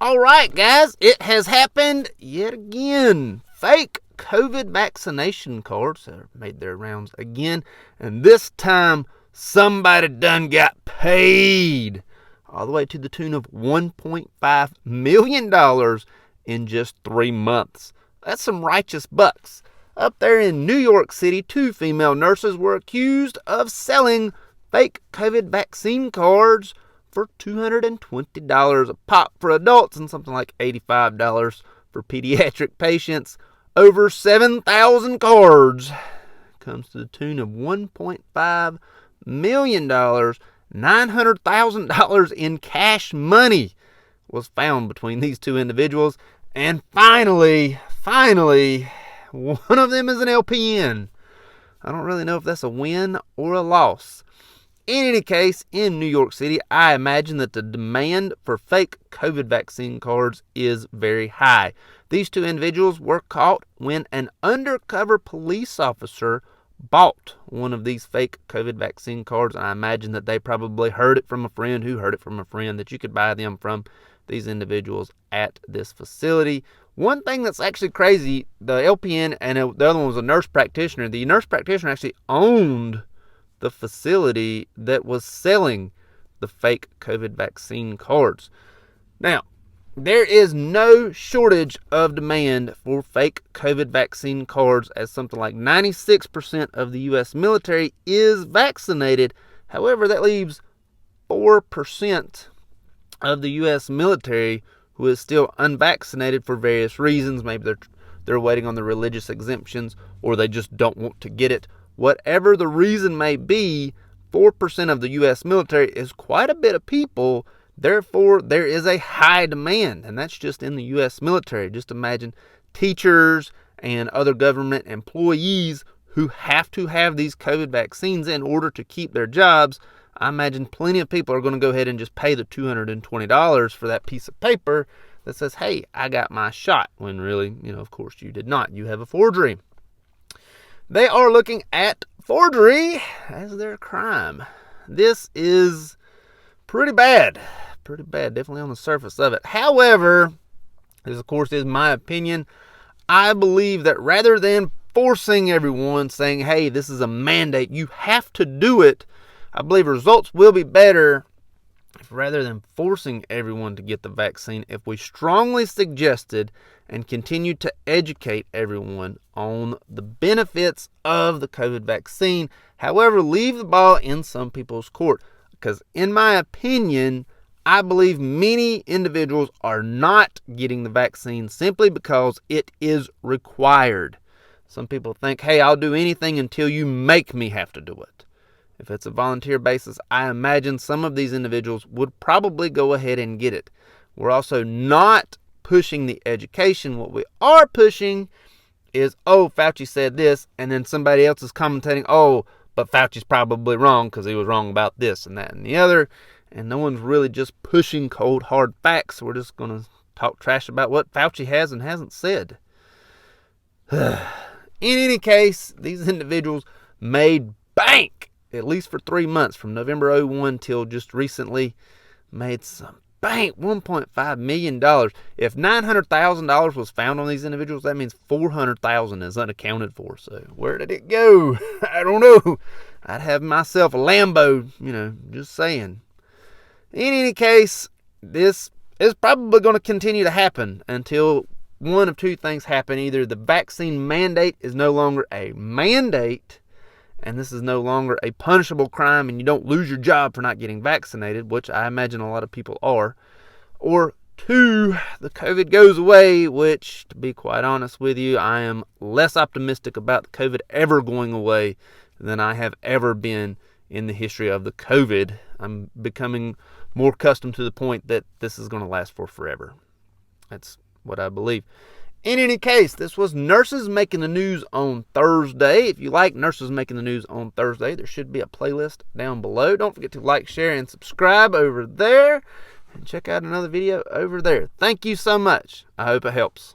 All right, guys, it has happened yet again. Fake COVID vaccination cards have made their rounds again, and this time somebody done got paid all the way to the tune of $1.5 million in just 3 months. That's some righteous bucks. Up there in New York City, 2 female nurses were accused of selling fake COVID vaccine cards for $220 a pop for adults and something like $85 for pediatric patients. Over 7,000 cards. Comes to the tune of $1.5 million. $900,000 in cash money was found between these 2 individuals. And finally, one of them is an LPN. I don't really know if that's a win or a loss. In any case, in New York City, I imagine that the demand for fake COVID vaccine cards is very high. These 2 individuals were caught when an undercover police officer bought one of these fake COVID vaccine cards. I imagine that they probably heard it from a friend who heard it from a friend that you could buy them from these individuals at this facility. One thing that's actually crazy, the LPN and the other one was a nurse practitioner. The nurse practitioner actually owned the facility that was selling the fake COVID vaccine cards. Now, there is no shortage of demand for fake COVID vaccine cards, as something like 96% of the U.S. military is vaccinated. However, that leaves 4% of the U.S. military who is still unvaccinated for various reasons. Maybe they're waiting on the religious exemptions, or they just don't want to get it. Whatever the reason may be, 4% of the U.S. military is quite a bit of people. Therefore, there is a high demand, and that's just in the U.S. military. Just imagine teachers and other government employees who have to have these COVID vaccines in order to keep their jobs. I imagine plenty of people are going to go ahead and just pay the $220 for that piece of paper that says, hey, I got my shot, when really, of course you did not. You have a forgery. They are looking at forgery as their crime. This is pretty bad. Definitely on the surface of it. However, this of course is my opinion. I believe that rather than forcing everyone, saying, hey, this is a mandate, you have to do it, I believe results will be better if, rather than forcing everyone to get the vaccine, if we strongly suggested and continued to educate everyone on the benefits of the COVID vaccine. However, leave the ball in some people's court. Because in my opinion, I believe many individuals are not getting the vaccine simply because it is required. Some people think, hey, I'll do anything until you make me have to do it. If it's a volunteer basis, I imagine some of these individuals would probably go ahead and get it. We're also not pushing the education. What we are pushing is, oh, Fauci said this, and then somebody else is commentating, oh, but Fauci's probably wrong because he was wrong about this and that and the other. And no one's really just pushing cold, hard facts. We're just going to talk trash about what Fauci has and hasn't said. In any case, these individuals made bank, at least for 3 months, from November 01 till just recently, made some bank, $1.5 million. If $900,000 was found on these individuals, that means $400,000 is unaccounted for. So where did it go? I don't know. I'd have myself a Lambo, just saying. In any case, this is probably going to continue to happen until one of 2 things happen. Either the vaccine mandate is no longer a mandate, and this is no longer a punishable crime, and you don't lose your job for not getting vaccinated, which I imagine a lot of people are. Or 2, the COVID goes away, which, to be quite honest with you, I am less optimistic about the COVID ever going away than I have ever been in the history of the COVID. I'm becoming more accustomed to the point that this is going to last for forever. That's what I believe. In any case, this was Nurses Making the News on Thursday. If you like Nurses Making the News on Thursday, there should be a playlist down below. Don't forget to like, share, and subscribe over there. And check out another video over there. Thank you so much. I hope it helps.